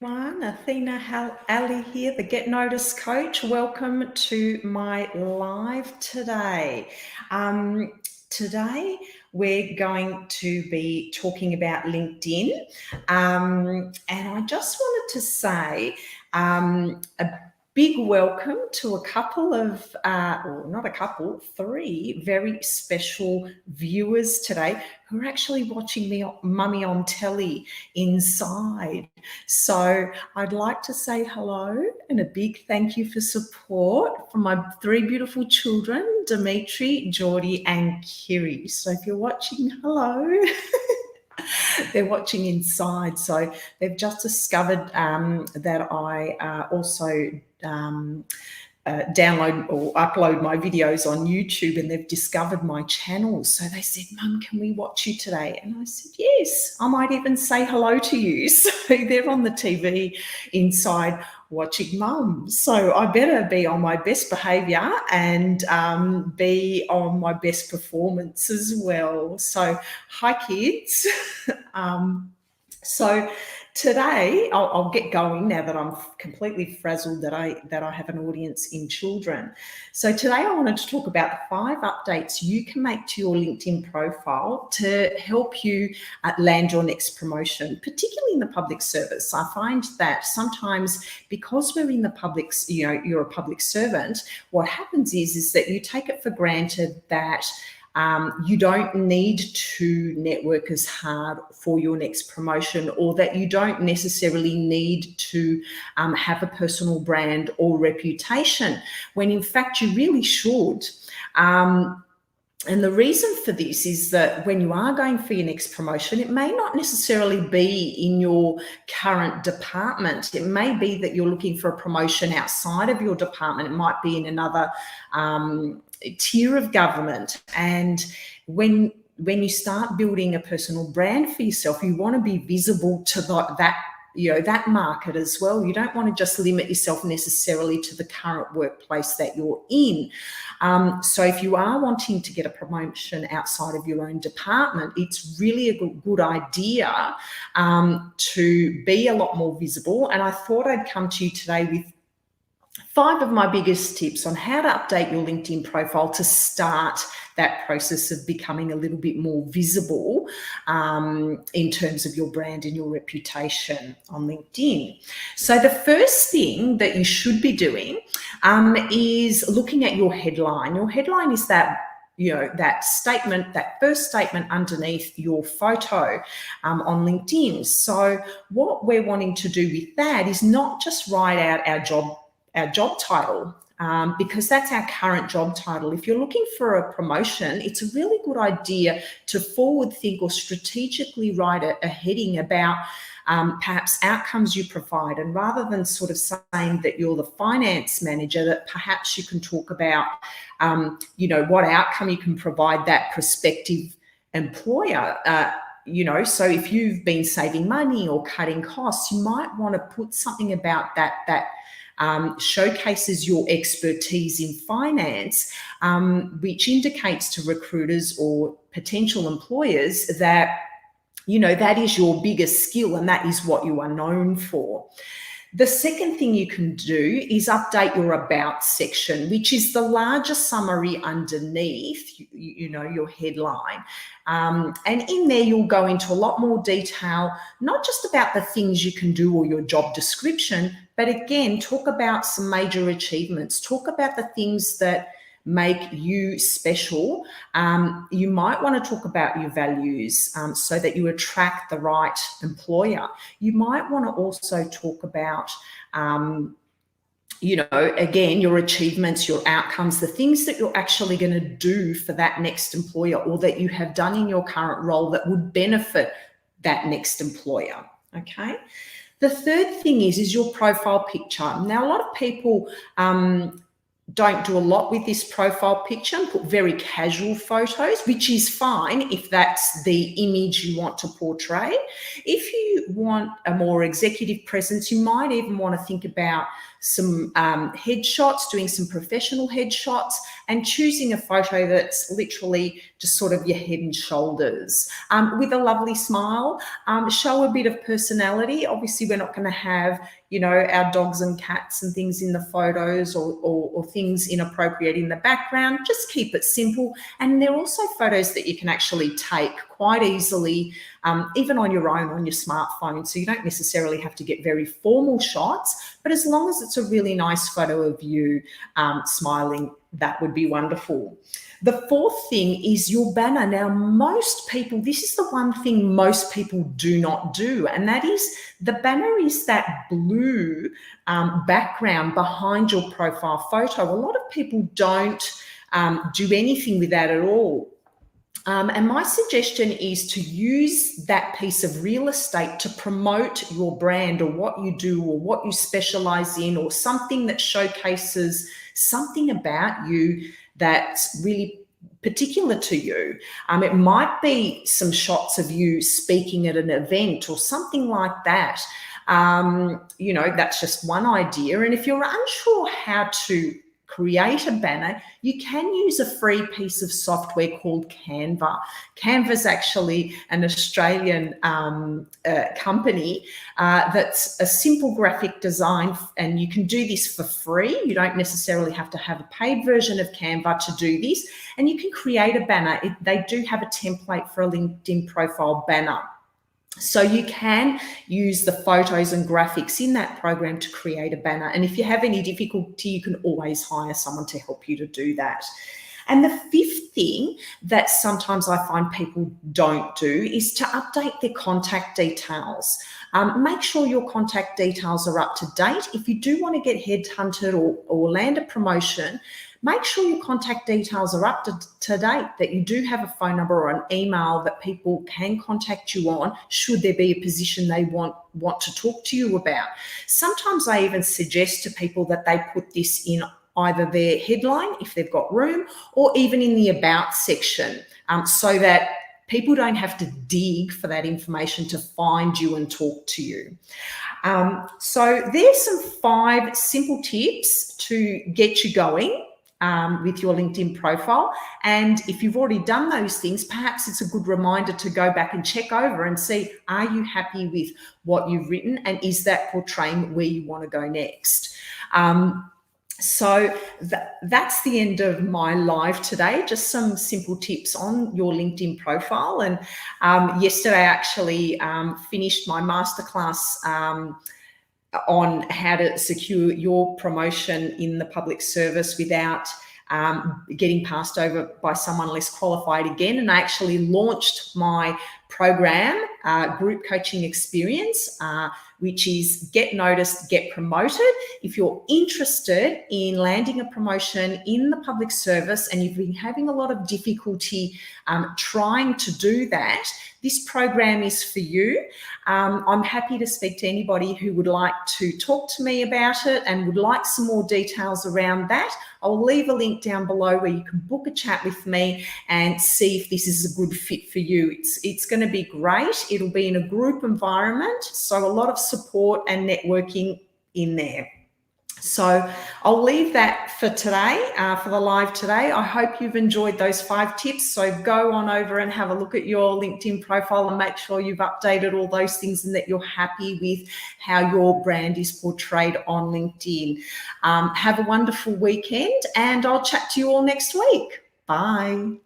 Athena Ali here, the Get Noticed coach. Welcome to my live today. Today we're going to be talking about LinkedIn, and I just wanted to say a big welcome to a couple of, or not a couple, three very special viewers today who are actually watching me, Mummy on Telly inside. So I'd like to say hello and a big thank you for support from my three beautiful children, Dimitri, Geordie, and Kiri. So if you're watching, hello. They're watching inside. So they've just discovered that I also download or upload my videos on YouTube, and they've discovered my channel. So they said, Mum, can we watch you today? And I said, yes, I might even say hello to you. So they're on the TV inside watching Mum. So I better be on my best behaviour and be on my best performance as well. So hi, kids. So today I'll get going now that I'm completely frazzled that I have an audience in children. So today I wanted to talk about the 5 updates you can make to your LinkedIn profile to help you land your next promotion, particularly in the public service. I find that sometimes because we're in the public, you're a public servant, what happens is that you take it for granted that you don't need to network as hard for your next promotion, or that you don't necessarily need to have a personal brand or reputation, when in fact you really should. And the reason for this is that when you are going for your next promotion, it may not necessarily be in your current department. It may be that you're looking for a promotion outside of your department. It might be in another tier of government. And when you start building a personal brand for yourself, you want to be visible to that market as well. You don't want to just limit yourself necessarily to the current workplace that you're in. So if you are wanting to get a promotion outside of your own department, it's really a good idea to be a lot more visible. And I thought I'd come to you today with 5 of my biggest tips on how to update your LinkedIn profile to start that process of becoming a little bit more visible in terms of your brand and your reputation on LinkedIn. So the first thing that you should be doing is looking at your headline. Your headline is that statement, that first statement underneath your photo on LinkedIn. So what we're wanting to do with that is not just write out our job title, because that's our current job title. If you're looking for a promotion, it's a really good idea to forward think or strategically write a heading about perhaps outcomes you provide. And rather than sort of saying that you're the finance manager, that perhaps you can talk about, what outcome you can provide that prospective employer. So if you've been saving money or cutting costs, you might want to put something about that showcases your expertise in finance, which indicates to recruiters or potential employers that, that is your biggest skill and that is what you are known for. The second thing you can do is update your about section, which is the larger summary underneath, your headline. And in there, you'll go into a lot more detail, not just about the things you can do or your job description, but again, talk about some major achievements, talk about the things that make you special. You might want to talk about your values so that you attract the right employer. You might want to also talk about, again, your achievements, your outcomes, the things that you're actually going to do for that next employer or that you have done in your current role that would benefit that next employer. Okay. The third thing is your profile picture. Now, a lot of people don't do a lot with this profile picture and put very casual photos, which is fine if that's the image you want to portray. If you want a more executive presence, you might even want to think about some headshots, doing some professional headshots, and choosing a photo that's literally just sort of your head and shoulders with a lovely smile. Show a bit of personality. Obviously, we're not going to have, you know, our dogs and cats and things in the photos or things inappropriate in the background. Just keep it simple. And there are also photos that you can actually take quite easily, even on your own, on your smartphone. So you don't necessarily have to get very formal shots, but as long as it's a really nice photo of you smiling, that would be wonderful. The fourth thing is your banner. Now, most people, this is the one thing most people do not do, and that is the banner is that blue background behind your profile photo. A lot of people don't do anything with that at all. And my suggestion is to use that piece of real estate to promote your brand or what you do or what you specialize in, or something that showcases something about you that's really particular to you. It might be some shots of you speaking at an event or something like that. You know, that's just one idea. And if you're unsure how to create a banner, you can use a free piece of software called Canva. Canva is actually an Australian company that's a simple graphic design, and you can do this for free. You don't necessarily have to have a paid version of Canva to do this, and you can create a banner. They do have a template for a LinkedIn profile banner. So you can use the photos and graphics in that program to create a banner. And if you have any difficulty, you can always hire someone to help you to do that. And the fifth thing that sometimes I find people don't do is to update their contact details. Make sure your contact details are up to date. If you do want to get headhunted or land a promotion, make sure your contact details are up to date, that you do have a phone number or an email that people can contact you on should there be a position they want to talk to you about. Sometimes I even suggest to people that they put this in either their headline, if they've got room, or even in the about section, so that people don't have to dig for that information to find you and talk to you. So there's some 5 simple tips to get you going with your LinkedIn profile. And if you've already done those things, perhaps it's a good reminder to go back and check over and see, are you happy with what you've written, and is that portraying where you want to go next? So that's the end of my live today. Just some simple tips on your LinkedIn profile. And yesterday I actually finished my masterclass on how to secure your promotion in the public service without getting passed over by someone less qualified again. And I actually launched my program, Group Coaching Experience, which is Get Noticed, Get Promoted. If you're interested in landing a promotion in the public service and you've been having a lot of difficulty trying to do that, this program is for you. I'm happy to speak to anybody who would like to talk to me about it and would like some more details around that. I'll leave a link down below where you can book a chat with me and see if this is a good fit for you. It's going to be great. It'll be in a group environment, so a lot of support and networking in there. So I'll leave that for today, for the live today. I hope you've enjoyed those 5 tips. So go on over and have a look at your LinkedIn profile and make sure you've updated all those things and that you're happy with how your brand is portrayed on LinkedIn. Have a wonderful weekend, and I'll chat to you all next week. Bye.